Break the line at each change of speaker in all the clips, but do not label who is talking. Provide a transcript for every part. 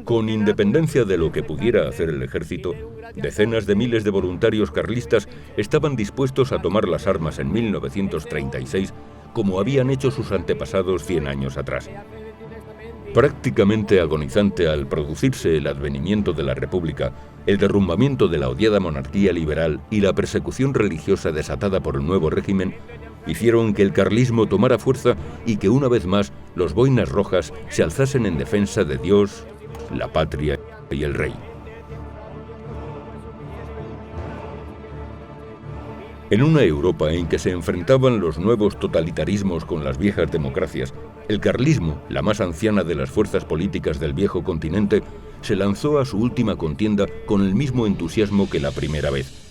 Con independencia de lo que pudiera hacer el ejército, decenas de miles de voluntarios carlistas estaban dispuestos a tomar las armas en 1936, como habían hecho sus antepasados 100 años atrás. Prácticamente agonizante al producirse el advenimiento de la República, el derrumbamiento de la odiada monarquía liberal y la persecución religiosa desatada por el nuevo régimen, hicieron que el carlismo tomara fuerza y que una vez más los boinas rojas se alzasen en defensa de Dios, la patria y el rey. En una Europa en que se enfrentaban los nuevos totalitarismos con las viejas democracias, el carlismo, la más anciana de las fuerzas políticas del viejo continente, se lanzó a su última contienda con el mismo entusiasmo que la primera vez.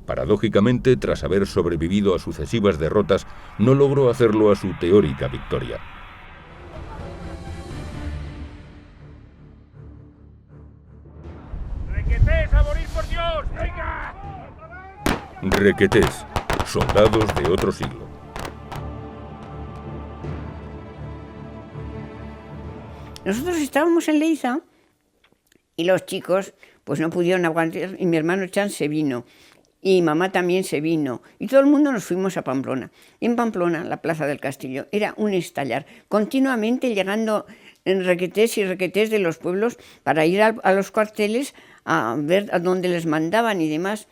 Paradójicamente, tras haber sobrevivido a sucesivas derrotas, no logró hacerlo a su teórica victoria.
¡Requetés, a morir por Dios! ¡Venga!
Requetés, soldados de otro siglo.
Nosotros estábamos en Leiza y los chicos pues no pudieron aguantar y mi hermano Chan se vino y mamá también se vino y todo el mundo nos fuimos a Pamplona. Y en Pamplona, la Plaza del Castillo, era un estallar, continuamente llegando en requetés y requetés de los pueblos para ir a los cuarteles a ver a dónde les mandaban y demás.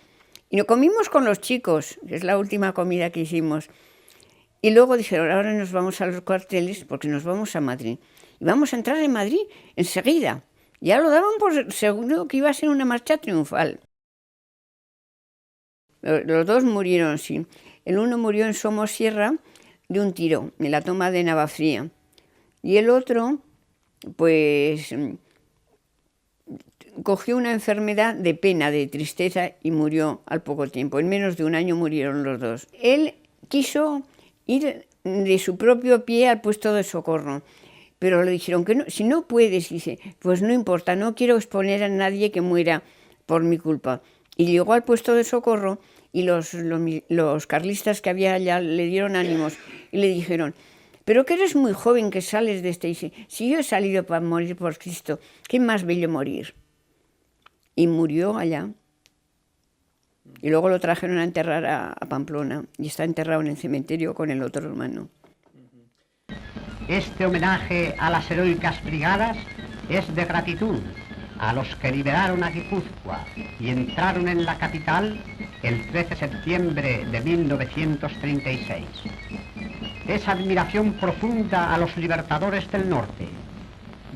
Y nos comimos con los chicos, que es la última comida que hicimos. Y luego dijeron, ahora nos vamos a los cuarteles porque nos vamos a Madrid. Y vamos a entrar en Madrid enseguida. Ya lo daban por seguro que iba a ser una marcha triunfal. Los dos murieron, sí. El uno murió en Somosierra de un tiro, en la toma de Navafría. Y el otro, pues, cogió una enfermedad de pena, de tristeza, y murió al poco tiempo. En menos de un año murieron los dos. Él quiso ir de su propio pie al puesto de socorro, pero le dijeron que no, si no puedes, dice, pues no importa, no quiero exponer a nadie que muera por mi culpa. Y llegó al puesto de socorro y los carlistas que había allá le dieron ánimos y le dijeron, pero que eres muy joven que sales de este. Y dice, si yo he salido para morir por Cristo, ¿qué más bello morir? Y murió allá. Y luego lo trajeron a enterrar a Pamplona y está enterrado en el cementerio con el otro hermano.
Este homenaje a las heroicas brigadas es de gratitud a los que liberaron a Guipúzcoa y entraron en la capital el 13 de septiembre de 1936. Es admiración profunda a los libertadores del norte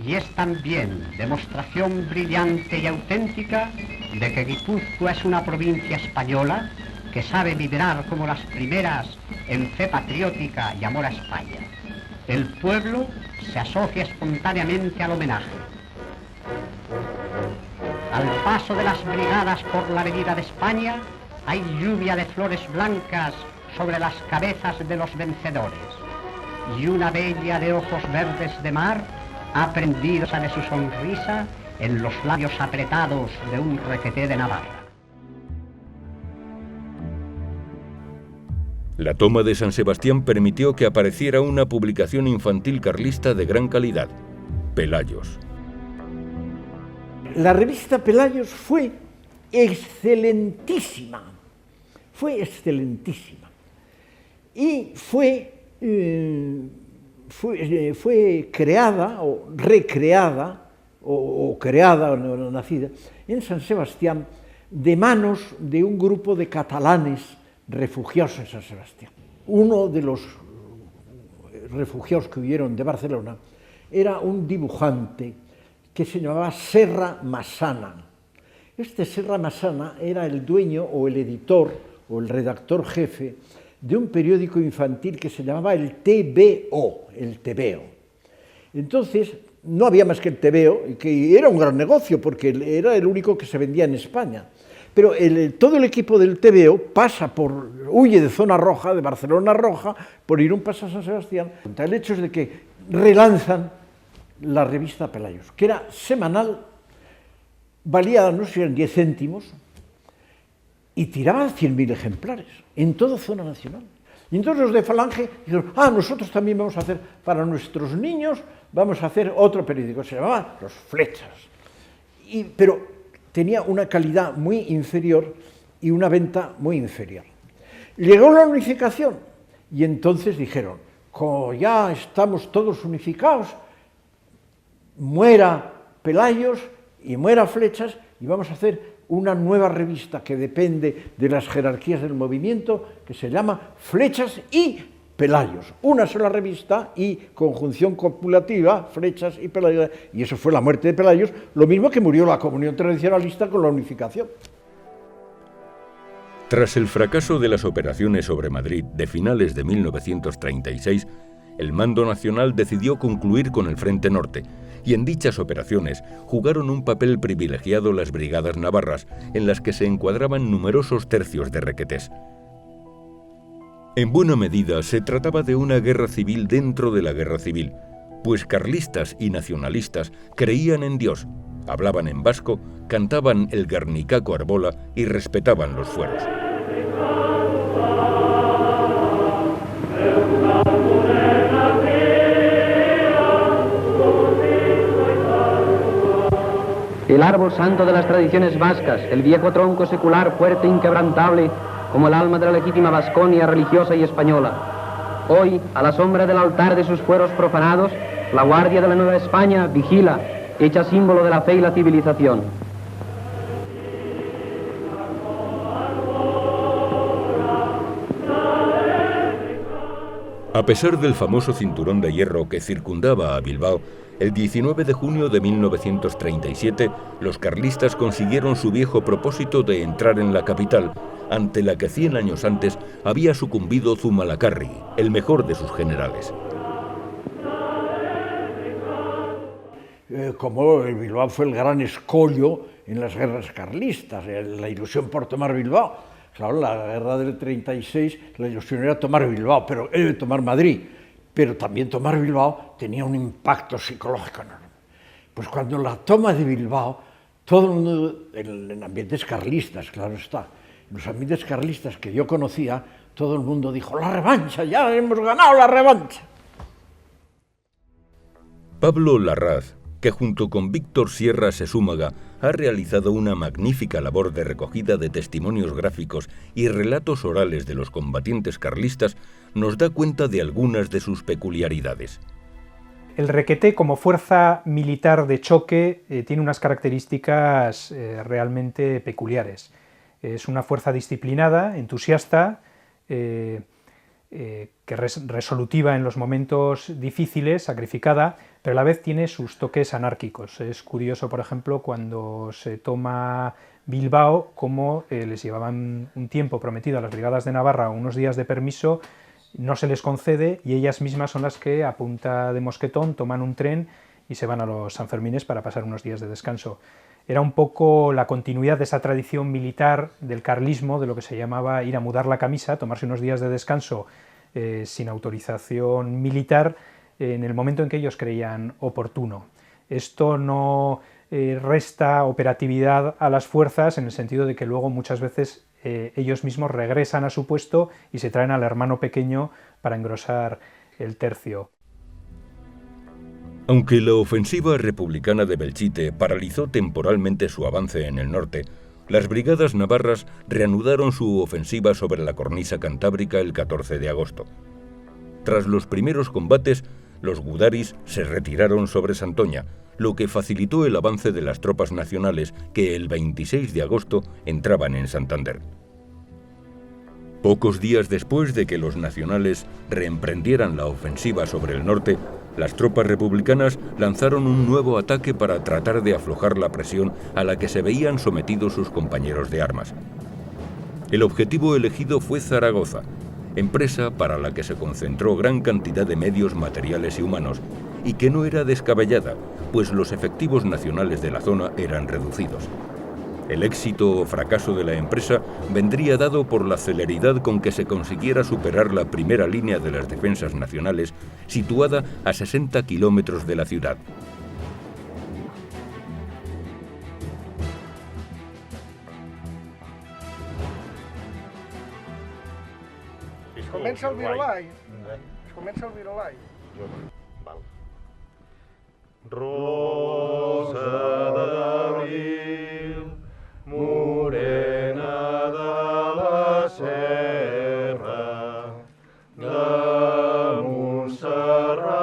y es también demostración brillante y auténtica de que Guipúzcoa es una provincia española que sabe vibrar como las primeras en fe patriótica y amor a España. El pueblo se asocia espontáneamente al homenaje. Al paso de las brigadas por la avenida de España, hay lluvia de flores blancas sobre las cabezas de los vencedores y una bella de ojos verdes de mar ha prendido de su sonrisa en los labios apretados de un requeté de Navarra.
La toma de San Sebastián permitió que apareciera una publicación infantil carlista de gran calidad, Pelayos.
La revista Pelayos fue excelentísima, y fue creada o recreada o creada o nacida en San Sebastián de manos de un grupo de catalanes refugiados en San Sebastián. Uno de los refugiados que huyeron de Barcelona era un dibujante que se llamaba Serra Massana. Este Serra Massana era el dueño o el editor o el redactor jefe de un periódico infantil que se llamaba el TVO, el TVO. Entonces, no había más que el TVO, que era un gran negocio porque era el único que se vendía en España. Pero todo el equipo del TVO huye de Zona Roja, de Barcelona Roja, por Irún pasa a San Sebastián. El hecho es de que relanzan la revista Pelayos, que era semanal, valía, no sé si eran 10 céntimos, y tiraban 100.000 ejemplares en toda zona nacional. Y entonces los de Falange dijeron, nosotros también vamos a hacer, para nuestros niños, vamos a hacer otro periódico, se llamaba Los Flechas. Pero tenía una calidad muy inferior y una venta muy inferior. Llegó la unificación y entonces dijeron, como ya estamos todos unificados, muera Pelayos y muera Flechas y vamos a hacer una nueva revista que depende de las jerarquías del movimiento, que se llama Flechas y Pelayos. Una sola revista y conjunción copulativa, Flechas y Pelayos, y eso fue la muerte de Pelayos, lo mismo que murió la Comunión Tradicionalista con la unificación.
Tras el fracaso de las operaciones sobre Madrid de finales de 1936, el mando nacional decidió concluir con el Frente Norte, y en dichas operaciones jugaron un papel privilegiado las brigadas navarras, en las que se encuadraban numerosos tercios de requetés. En buena medida se trataba de una guerra civil dentro de la guerra civil, pues carlistas y nacionalistas creían en Dios, hablaban en vasco, cantaban el Guernicaco Arbola y respetaban los fueros.
El árbol santo de las tradiciones vascas, el viejo tronco secular, fuerte e inquebrantable, como el alma de la legítima Vasconia religiosa y española. Hoy, a la sombra del altar de sus fueros profanados, la Guardia de la Nueva España vigila, hecha símbolo de la fe y la civilización.
A pesar del famoso cinturón de hierro que circundaba a Bilbao, el 19 de junio de 1937, los carlistas consiguieron su viejo propósito de entrar en la capital, ante la que 100 años antes había sucumbido Zumalacárregui, el mejor de sus generales.
Como Bilbao fue el gran escollo en las guerras carlistas, la ilusión por tomar Bilbao. Claro, la guerra del 36, la ilusión era tomar Bilbao, tomar Madrid, pero también tomar Bilbao tenía un impacto psicológico enorme. Pues cuando la toma de Bilbao, todo el mundo, en ambientes carlistas, claro está, en los ambientes carlistas que yo conocía, todo el mundo dijo, la revancha, ya hemos ganado la revancha.
Pablo Larraz, que junto con Víctor Sierra Sesúmaga ha realizado una magnífica labor de recogida de testimonios gráficos y relatos orales de los combatientes carlistas, nos da cuenta de algunas de sus peculiaridades.
El requeté como fuerza militar de choque tiene unas características realmente peculiares. Es una fuerza disciplinada, entusiasta, resolutiva en los momentos difíciles, sacrificada, pero a la vez tiene sus toques anárquicos. Es curioso, por ejemplo, cuando se toma Bilbao, cómo les llevaban un tiempo prometido a las brigadas de Navarra, unos días de permiso, no se les concede y ellas mismas son las que a punta de mosquetón toman un tren y se van a los Sanfermines para pasar unos días de descanso. Era un poco la continuidad de esa tradición militar del carlismo, de lo que se llamaba ir a mudar la camisa, tomarse unos días de descanso sin autorización militar, en el momento en que ellos creían oportuno. Esto no resta operatividad a las fuerzas en el sentido de que luego muchas veces ellos mismos regresan a su puesto y se traen al hermano pequeño para engrosar el tercio.
Aunque la ofensiva republicana de Belchite paralizó temporalmente su avance en el norte, las brigadas navarras reanudaron su ofensiva sobre la cornisa cantábrica el 14 de agosto. Tras los primeros combates, los gudaris se retiraron sobre Santoña, lo que facilitó el avance de las tropas nacionales que el 26 de agosto entraban en Santander. Pocos días después de que los nacionales reemprendieran la ofensiva sobre el norte, las tropas republicanas lanzaron un nuevo ataque para tratar de aflojar la presión a la que se veían sometidos sus compañeros de armas. El objetivo elegido fue Zaragoza, empresa para la que se concentró gran cantidad de medios materiales y humanos, y que no era descabellada, pues los efectivos nacionales de la zona eran reducidos. El éxito o fracaso de la empresa vendría dado por la celeridad con que se consiguiera superar la primera línea de las defensas nacionales, situada a 60 kilómetros de la ciudad.
comença el virolai. Es comença el virolai.
Val. Rosa d'abril, morena de la serra, de Montserrat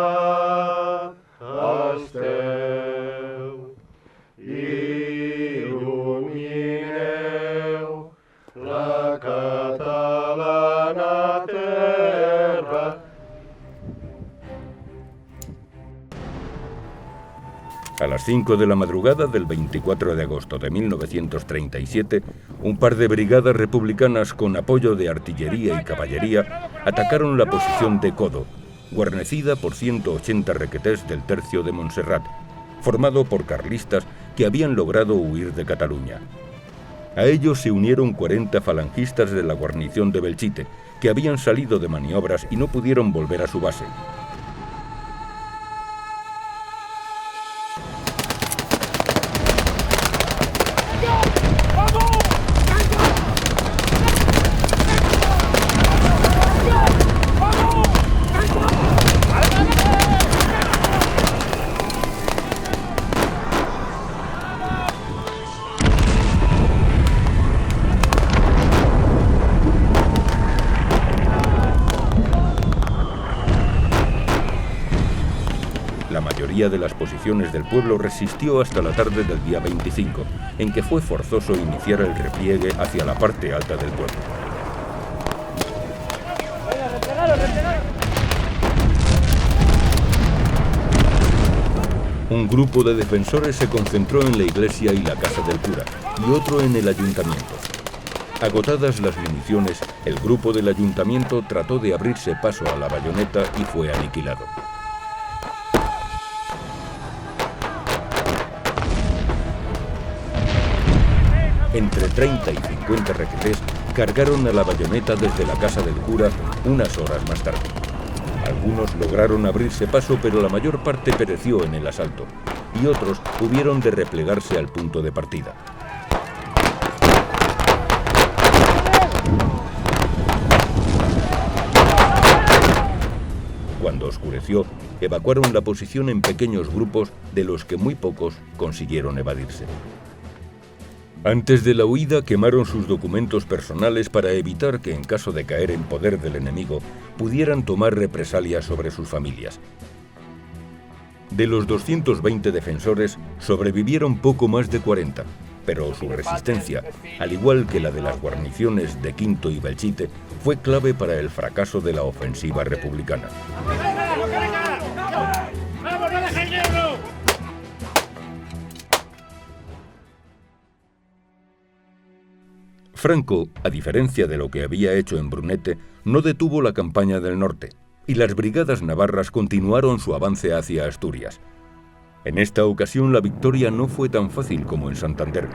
esteu, il·lumineu la catalana terra.
A las 5 de la madrugada del 24 de agosto de 1937, un par de brigadas republicanas con apoyo de artillería y caballería atacaron la posición de Codo, guarnecida por 180 requetés del tercio de Montserrat, formado por carlistas que habían logrado huir de Cataluña. A ellos se unieron 40 falangistas de la guarnición de Belchite, que habían salido de maniobras y no pudieron volver a su base. La mayoría de las posiciones del pueblo resistió hasta la tarde del día 25, en que fue forzoso iniciar el repliegue hacia la parte alta del pueblo. Un grupo de defensores se concentró en la iglesia y la casa del cura, y otro en el ayuntamiento. Agotadas las municiones, el grupo del ayuntamiento trató de abrirse paso a la bayoneta y fue aniquilado. Entre 30 y 50 requetés cargaron a la bayoneta desde la casa del cura unas horas más tarde. Algunos lograron abrirse paso, pero la mayor parte pereció en el asalto, y otros hubieron de replegarse al punto de partida. Cuando oscureció, evacuaron la posición en pequeños grupos, de los que muy pocos consiguieron evadirse. Antes de la huida, quemaron sus documentos personales para evitar que, en caso de caer en poder del enemigo, pudieran tomar represalias sobre sus familias. De los 220 defensores, sobrevivieron poco más de 40, pero su resistencia, al igual que la de las guarniciones de Quinto y Belchite, fue clave para el fracaso de la ofensiva republicana. Franco, a diferencia de lo que había hecho en Brunete, no detuvo la campaña del norte, y las brigadas navarras continuaron su avance hacia Asturias. En esta ocasión la victoria no fue tan fácil como en Santander,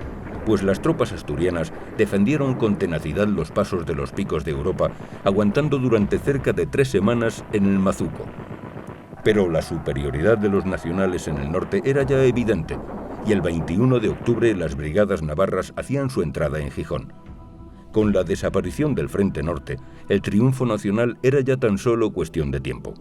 pues las tropas asturianas defendieron con tenacidad los pasos de los picos de Europa, aguantando durante cerca de 3 semanas en el Mazuco. Pero la superioridad de los nacionales en el norte era ya evidente, y el 21 de octubre las brigadas navarras hacían su entrada en Gijón. Con la desaparición del Frente Norte, el triunfo nacional era ya tan solo cuestión de tiempo.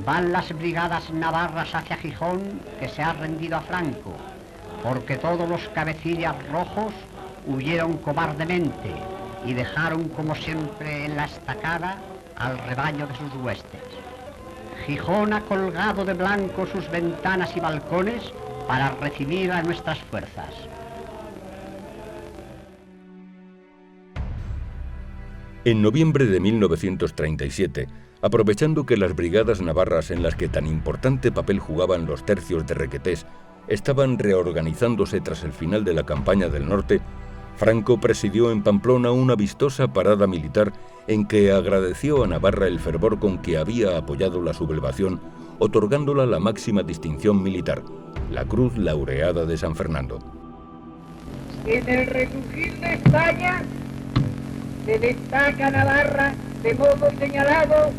Van las brigadas navarras hacia Gijón, que se ha rendido a Franco, porque todos los cabecillas rojos huyeron cobardemente y dejaron, como siempre, en la estacada al rebaño de sus huestes. Gijón ha colgado de blanco sus ventanas y balcones para recibir a nuestras fuerzas.
En noviembre de 1937, aprovechando que las brigadas navarras, en las que tan importante papel jugaban los tercios de requetés, estaban reorganizándose tras el final de la campaña del norte, Franco presidió en Pamplona una vistosa parada militar en que agradeció a Navarra el fervor con que había apoyado la sublevación, otorgándola la máxima distinción militar, la Cruz Laureada de San Fernando.
En el resurgir de España se destaca Navarra de modo señalado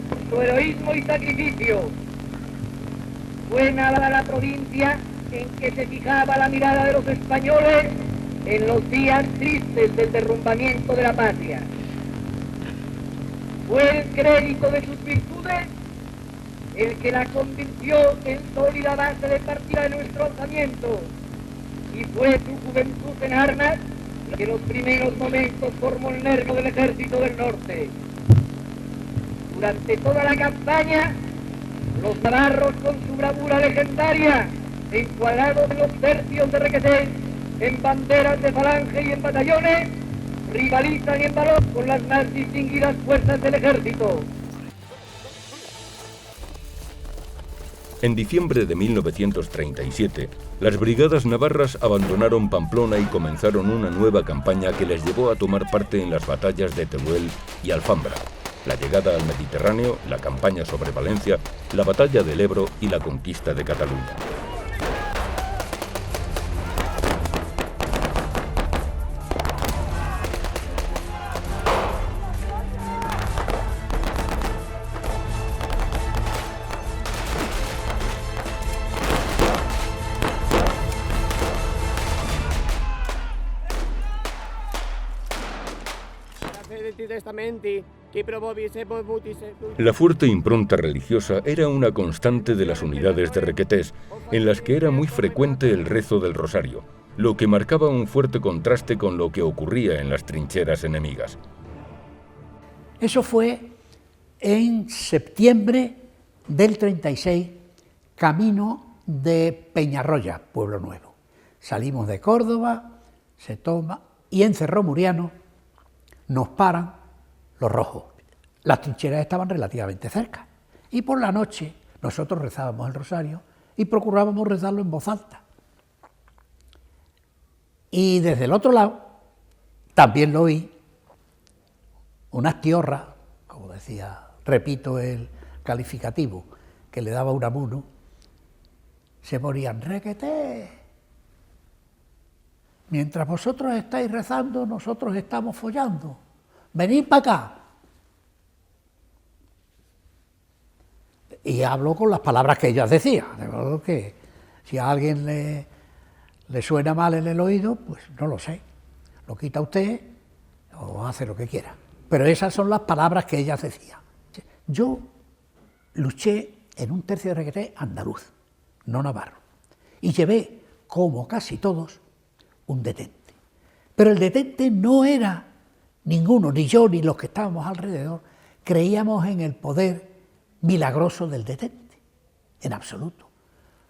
por su heroísmo y sacrificio. Fue Navarra la provincia en que se fijaba la mirada de los españoles en los días tristes del derrumbamiento de la patria. Fue el crédito de sus virtudes el que la convirtió en sólida base de partida de nuestro alzamiento, y fue su juventud en armas la que en los primeros momentos formó el nervio del ejército del norte. Durante toda la campaña, los navarros con su bravura legendaria, encuadrados en los tercios de Requetés, en banderas de falange y en batallones, rivalizan en valor con las más distinguidas fuerzas del ejército.
En diciembre de 1937, las brigadas navarras abandonaron Pamplona y comenzaron una nueva campaña que les llevó a tomar parte en las batallas de Teruel y Alfambra, la llegada al Mediterráneo, la campaña sobre Valencia, la batalla del Ebro y la conquista de Cataluña. La fuerte impronta religiosa era una constante de las unidades de Requetés, en las que era muy frecuente el rezo del rosario, lo que marcaba un fuerte contraste con lo que ocurría en las trincheras enemigas.
Eso fue en septiembre del 36, camino de Peñarroya, Pueblo Nuevo. Salimos de Córdoba, se toma, y en Cerro Muriano nos paran los rojos. Las trincheras estaban relativamente cerca, y por la noche nosotros rezábamos el rosario y procurábamos rezarlo en voz alta. Y desde el otro lado también lo oí, unas tiorras, como decía, repito el calificativo que le daba Unamuno, se morían: Requetés, mientras vosotros estáis rezando, nosotros estamos follando, venid para acá. Y hablo con las palabras que ellas decían, de modo que si a alguien le suena mal en el oído, pues no lo sé, lo quita usted o hace lo que quiera. Pero esas son las palabras que ellas decían. Yo luché en un tercio de Requetés andaluz, no navarro, y llevé, como casi todos, un detente. Pero el detente no era ninguno, ni yo ni los que estábamos alrededor, creíamos en el poder milagroso del detente, en absoluto.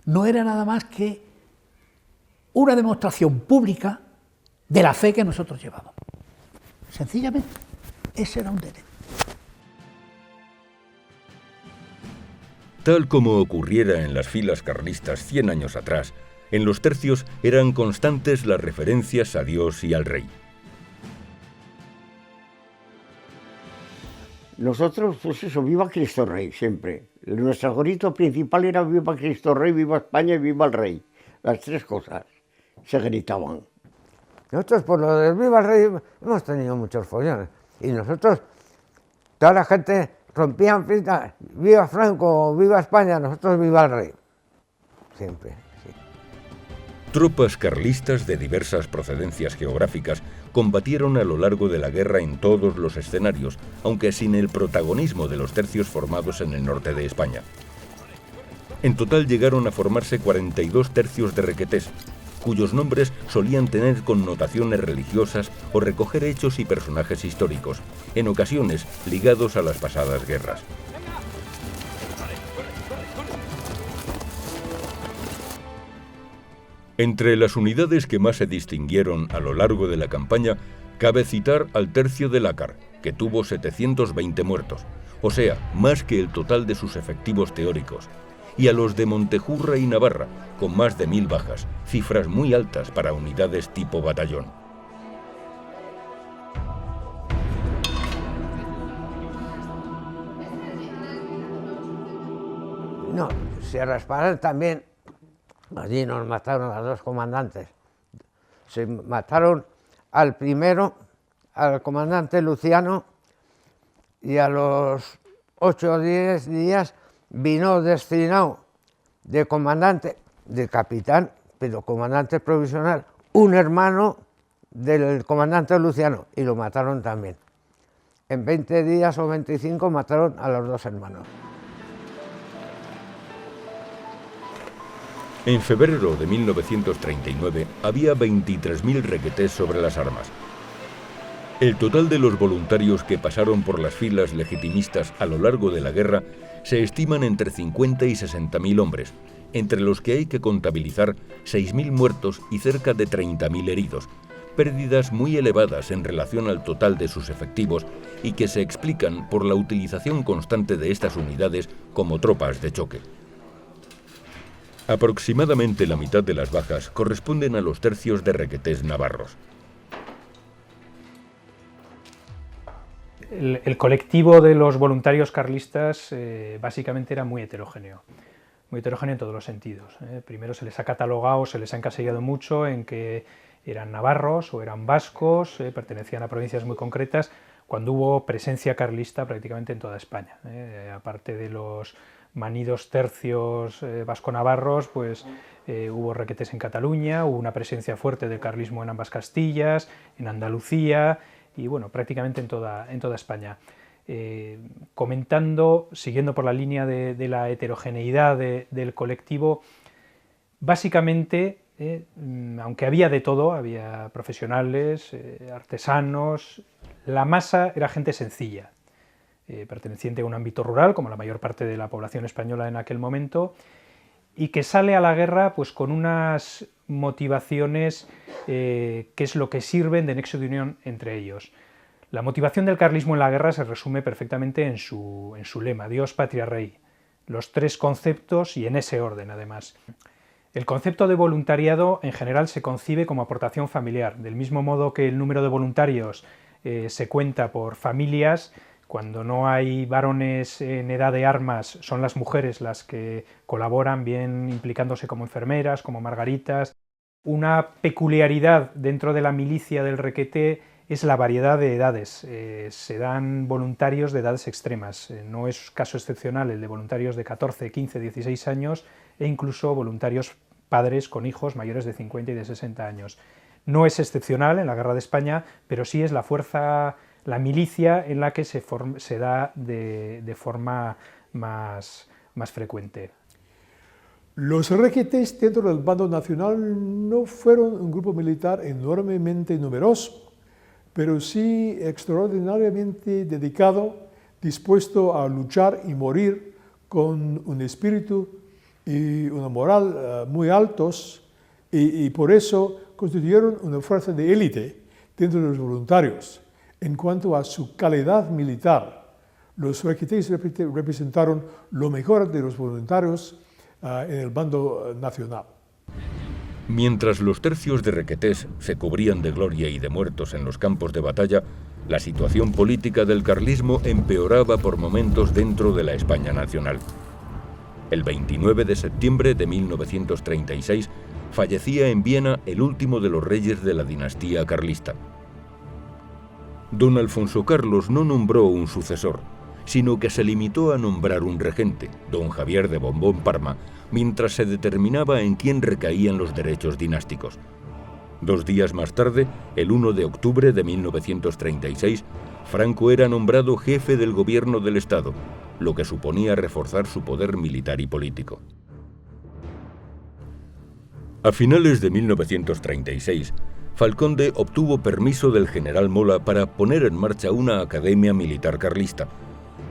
No era nada más que una demostración pública de la fe que nosotros llevamos. Sencillamente, ese era un detente.
Tal como ocurriera en las filas carlistas 100 años atrás, en los tercios eran constantes las referencias a Dios y al rey.
Nosotros, pues eso, viva Cristo Rey, siempre. Nuestro grito principal era viva Cristo Rey, viva España y viva el Rey. Las tres cosas se gritaban.
Nosotros por lo del viva el Rey hemos tenido muchos follones. Y nosotros, toda la gente rompían fiestas, viva Franco, viva España, nosotros viva el Rey. Siempre.
Tropas carlistas de diversas procedencias geográficas combatieron a lo largo de la guerra en todos los escenarios, aunque sin el protagonismo de los tercios formados en el norte de España. En total llegaron a formarse 42 tercios de Requetés, cuyos nombres solían tener connotaciones religiosas o recoger hechos y personajes históricos, en ocasiones ligados a las pasadas guerras. Entre las unidades que más se distinguieron a lo largo de la campaña, cabe citar al tercio de Lácar, que tuvo 720 muertos, o sea, más que el total de sus efectivos teóricos, y a los de Montejurra y Navarra, con más de 1000 bajas, cifras muy altas para unidades tipo batallón.
No, Sierra Espadán también. Allí nos mataron a 2 comandantes. Se mataron al primero, al comandante Luciano, y a los 8 o 10 días vino destinado de comandante, de capitán, pero comandante provisional, un hermano del comandante Luciano y lo mataron también. En 20 días o 25 mataron a los dos hermanos.
En febrero de 1939 había 23.000 requetés sobre las armas. El total de los voluntarios que pasaron por las filas legitimistas a lo largo de la guerra se estiman entre 50 y 60.000 hombres, entre los que hay que contabilizar 6.000 muertos y cerca de 30.000 heridos, pérdidas muy elevadas en relación al total de sus efectivos y que se explican por la utilización constante de estas unidades como tropas de choque. Aproximadamente la mitad de las bajas corresponden a los tercios de requetés navarros.
El colectivo de los voluntarios carlistas básicamente era muy heterogéneo en todos los sentidos. Primero se les ha catalogado, se les ha encasillado mucho en que eran navarros o eran vascos, pertenecían a provincias muy concretas, cuando hubo presencia carlista prácticamente en toda España. Aparte de los manidos tercios vasco-navarros, pues hubo requetés en Cataluña, hubo una presencia fuerte del carlismo en ambas Castillas, en Andalucía y bueno, prácticamente en toda España. Comentando, siguiendo por la línea de la heterogeneidad del colectivo, básicamente, aunque había de todo, había profesionales, artesanos, la masa era gente sencilla, perteneciente a un ámbito rural, como la mayor parte de la población española en aquel momento, y que sale a la guerra pues con unas motivaciones que es lo que sirven de nexo de unión entre ellos. La motivación del carlismo en la guerra se resume perfectamente en su lema, Dios, Patria, Rey. Los tres conceptos y en ese orden, además. El concepto de voluntariado en general se concibe como aportación familiar, del mismo modo que el número de voluntarios se cuenta por familias. Cuando no hay varones en edad de armas, son las mujeres las que colaboran, bien implicándose como enfermeras, como margaritas. Una peculiaridad dentro de la milicia del requeté es la variedad de edades. Se dan voluntarios de edades extremas. No es caso excepcional el de voluntarios de 14, 15, 16 años e incluso voluntarios padres con hijos mayores de 50 y de 60 años. No es excepcional en la Guerra de España, pero sí es la fuerza, la milicia en la que se da de forma más frecuente.
Los requetés dentro del bando nacional no fueron un grupo militar enormemente numeroso, pero sí extraordinariamente dedicado, dispuesto a luchar y morir con un espíritu y una moral muy altos, y por eso constituyeron una fuerza de élite dentro de los voluntarios. En cuanto a su calidad militar, los requetés representaron lo mejor de los voluntarios en el bando nacional.
Mientras los tercios de requetés se cubrían de gloria y de muertos en los campos de batalla, la situación política del carlismo empeoraba por momentos dentro de la España nacional. El 29 de septiembre de 1936 fallecía en Viena el último de los reyes de la dinastía carlista. Don Alfonso Carlos no nombró un sucesor, sino que se limitó a nombrar un regente, don Javier de Borbón-Parma, mientras se determinaba en quién recaían los derechos dinásticos. 2 días más tarde, el 1 de octubre de 1936, Franco era nombrado jefe del gobierno del Estado, lo que suponía reforzar su poder militar y político. A finales de 1936, Falconde obtuvo permiso del general Mola para poner en marcha una academia militar carlista,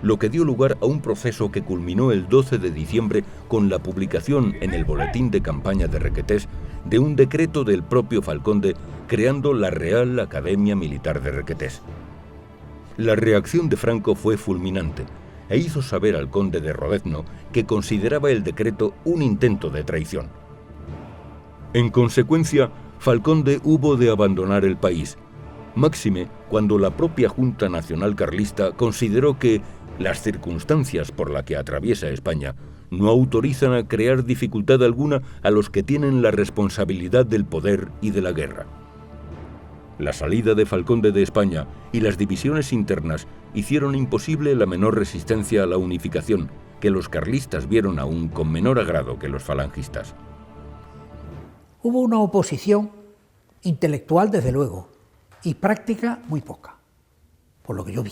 lo que dio lugar a un proceso que culminó el 12 de diciembre con la publicación en el Boletín de Campaña de Requetés de un decreto del propio Falconde creando la Real Academia Militar de Requetés. La reacción de Franco fue fulminante e hizo saber al conde de Rodezno que consideraba el decreto un intento de traición. En consecuencia, Falconde hubo de abandonar el país, máxime cuando la propia Junta Nacional Carlista consideró que las circunstancias por las que atraviesa España no autorizan a crear dificultad alguna a los que tienen la responsabilidad del poder y de la guerra. La salida de Falconde de España y las divisiones internas hicieron imposible la menor resistencia a la unificación, que los carlistas vieron aún con menor agrado que los falangistas.
Hubo una oposición intelectual, desde luego, y práctica muy poca, por lo que yo vi.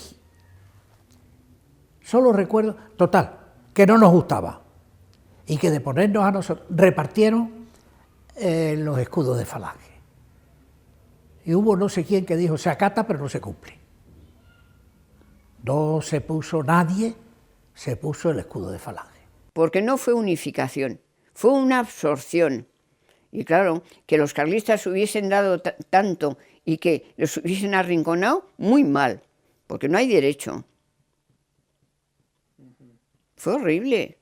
Solo recuerdo, total, que no nos gustaba y que de ponernos a nosotros repartieron los escudos de falange. Y hubo no sé quién que dijo, se acata pero no se cumple. No se puso nadie, se puso el escudo de falange.
Porque no fue unificación, fue una absorción. Y claro, que los carlistas hubiesen dado tanto y que los hubiesen arrinconado, muy mal, porque no hay derecho. Fue horrible.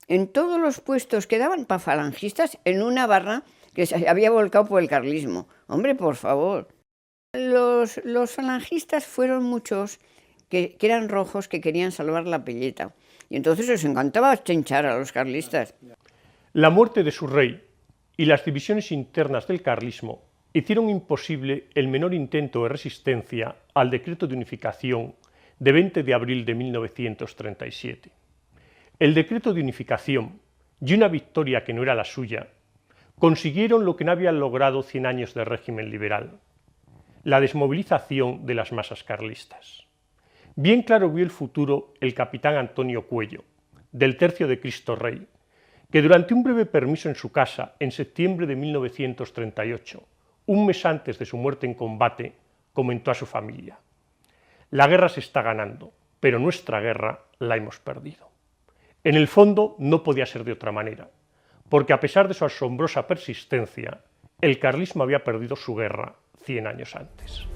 En todos los puestos que daban para falangistas, en una barra que se había volcado por el carlismo. Hombre, por favor. Los falangistas fueron muchos que eran rojos, que querían salvar la pelleta. Y entonces les encantaba chinchar a los carlistas.
La muerte de su rey y las divisiones internas del carlismo hicieron imposible el menor intento de resistencia al decreto de unificación de 20 de abril de 1937. El decreto de unificación y una victoria que no era la suya consiguieron lo que no habían logrado 100 años de régimen liberal: la desmovilización de las masas carlistas. Bien claro vio el futuro el capitán Antonio Cuello, del Tercio de Cristo Rey, que durante un breve permiso en su casa, en septiembre de 1938, un mes antes de su muerte en combate, comentó a su familia: la guerra se está ganando, pero nuestra guerra la hemos perdido. En el fondo no podía ser de otra manera, porque a pesar de su asombrosa persistencia, el carlismo había perdido su guerra 100 años antes.